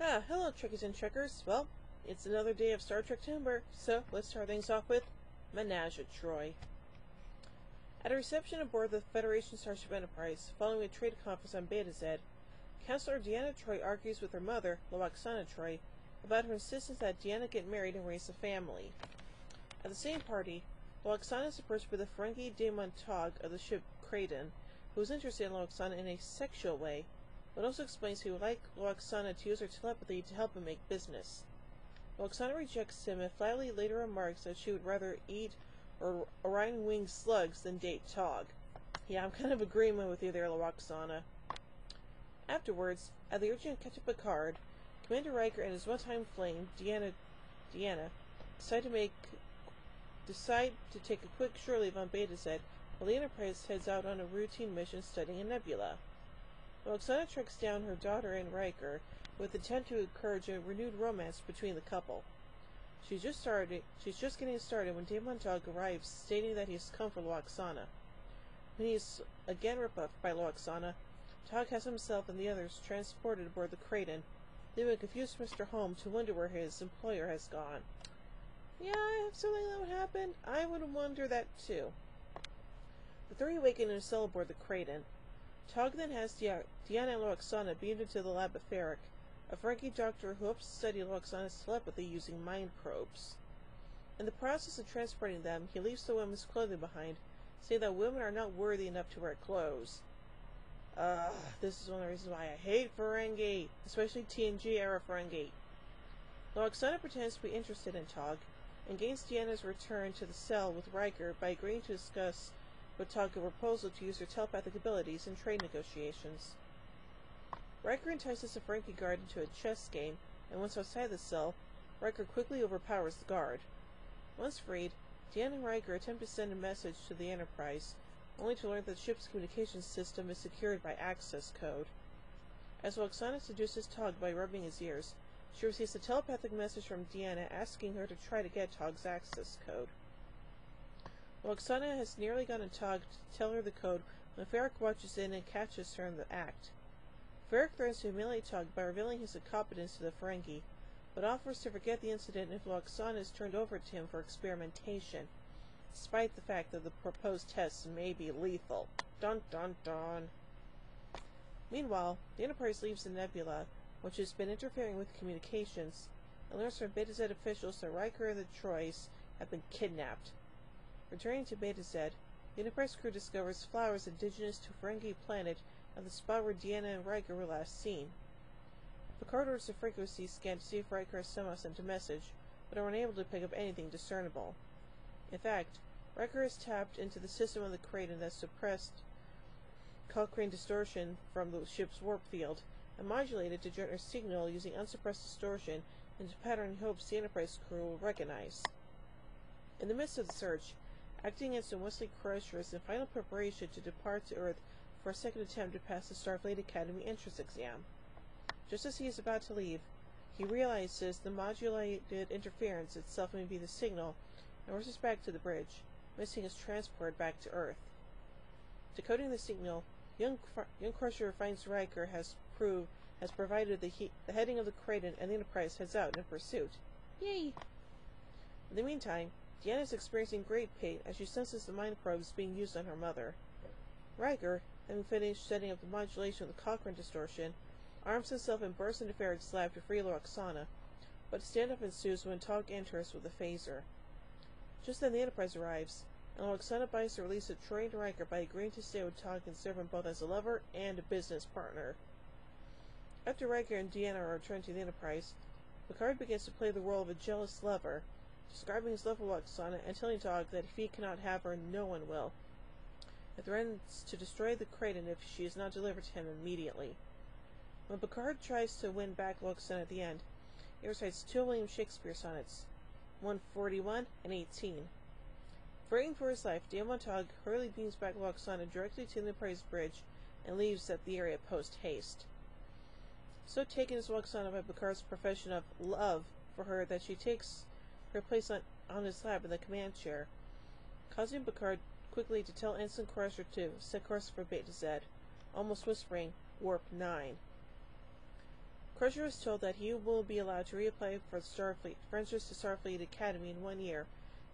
Hello, Trekkies and Trekkers. Well, it's another day of Star Trek Timber, so let's start things off with Menage at Troi. At a reception aboard the Federation Starship Enterprise, following a trade conference on Beta Z, Counselor Deanna Troi argues with her mother, Loaxana Troi, about her insistence that Deanna get married and raise a family. At the same party, Loaxana is approached by the Ferengi de Montague of the ship Kraden, who is interested in Loaxana in a sexual way, but also explains he would like Loaxana to use her telepathy to help him make business. Loaxana rejects him and flatly later remarks that she would rather eat Orion-winged slugs than date Tog. Yeah, I'm kind of agreeing with you there, Loaxana. Afterwards, at the urgent catch of Picard, Commander Riker and his one-time flame, Deanna, decide to take a quick shore leave on Beta Z, while the Enterprise heads out on a routine mission studying a nebula. Loaxana tracks down her daughter and Riker with the intent to encourage a renewed romance between the couple. She's just getting started when Dave Montague arrives, stating that he has come for Loaxana. When he is again rebuffed by Loaxana, Tog has himself and the others transported aboard the Kraden, leaving a confused Mr. Holmes to wonder where his employer has gone. Yeah, if something like that would happen, I would wonder that too. The three awaken in a cell aboard the Kraden. Tog then has Deanna and Loaxana beamed into the lab of Ferric, a Ferengi doctor who hopes to study Loaxana's telepathy using mind probes. In the process of transporting them, he leaves the women's clothing behind, saying that women are not worthy enough to wear clothes. This is one of the reasons why I hate Ferengi, especially TNG-era Ferengi. Loaxana pretends to be interested in Tog, and gains Deanna's return to the cell with Riker by agreeing to discuss with Tog a proposal to use her telepathic abilities in trade negotiations. Riker entices a Ferengi guard into a chess game, and once outside the cell, Riker quickly overpowers the guard. Once freed, Deanna and Riker attempt to send a message to the Enterprise, only to learn that the ship's communications system is secured by access code. As Loaxana seduces Tog by rubbing his ears, she receives a telepathic message from Deanna asking her to try to get Tog's access code. Loaxana has nearly gotten Tog to tell her the code when Ferric watches in and catches her in the act. Ferric threatens to humiliate Tog by revealing his incompetence to the Ferengi, but offers to forget the incident if Loaxana is turned over to him for experimentation, despite the fact that the proposed tests may be lethal. Dun dun dun. Meanwhile, the Enterprise leaves the nebula, which has been interfering with communications, and learns from Beta Z officials that Riker and the Trois have been kidnapped. Returning to Beta Z, the Enterprise crew discovers flowers indigenous to Ferengi planet at the spot where Deanna and Riker were last seen. Picard orders a frequency scan to see if Riker has somehow sent a message, but are unable to pick up anything discernible. In fact, Riker has tapped into the system of the Kraden that suppressed Cochrane distortion from the ship's warp field, and modulated to generate a signal using unsuppressed distortion into a pattern he hopes the Enterprise crew will recognize. In the midst of the search, acting as a Wesley Crusher is in final preparation to depart to Earth for a second attempt to pass the Starfleet Academy entrance exam. Just as he is about to leave, he realizes the modulated interference itself may be the signal, and rushes back to the bridge, missing his transport back to Earth. Decoding the signal, young Crusher finds Riker has provided the heading of the Kraden, and the Enterprise heads out in pursuit. Yay! In the meantime, Deanna is experiencing great pain as she senses the mind probes being used on her mother. Riker, having finished setting up the modulation of the Cochrane distortion, arms himself and bursts into Ferric's lab to free Loaxana, but a standoff ensues when Tog enters with a phaser. Just then the Enterprise arrives, and Loaxana buys the release of Troi and Riker by agreeing to stay with Tog and serve him both as a lover and a business partner. After Riker and Deanna are returned to the Enterprise, Picard begins to play the role of a jealous lover, describing his love for Loaxana and telling Tog that if he cannot have her, no one will. He threatens to destroy the Kraden if she is not delivered to him immediately. When Picard tries to win back Loaxana at the end, he recites two William Shakespeare sonnets, 141 and 18. Fighting for his life, Dave Montague hurriedly beams back Loaxana directly to the Enterprise bridge and leaves at the area post-haste. So taken is Loaxana by Picard's profession of love for her that she takes her place on his lap in the command chair, causing Picard quickly to tell Ensign Crusher to set course for Beta Z, almost whispering, Warp 9. Crusher was told that he will be allowed to reapply for entrance to Starfleet Academy in 1 year,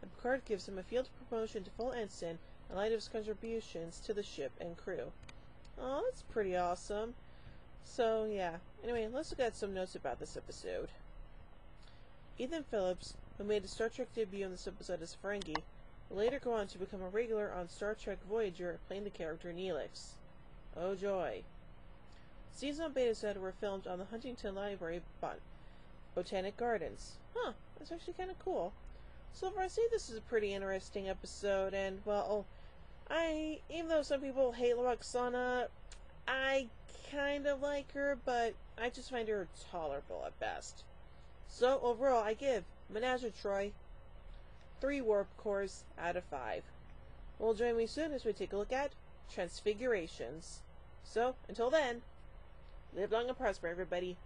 and Picard gives him a field promotion to full ensign in light of his contributions to the ship and crew. Oh, that's pretty awesome. So, yeah. Anyway, let's look at some notes about this episode. Ethan Phillips, who made a Star Trek debut in this episode as Ferengi, will later go on to become a regular on Star Trek Voyager, playing the character Neelix. Oh joy. Scenes on Beta Zeta were filmed on the Huntington Library Botanic Gardens. Huh, that's actually kind of cool. So far, I see this is a pretty interesting episode, and, well, even though some people hate Loxana, I kind of like her, but I just find her tolerable at best. So, overall, I give Menage a Troi 3 warp cores out of 5. Well, join me soon as we take a look at Transfigurations. So, until then, live long and prosper, everybody.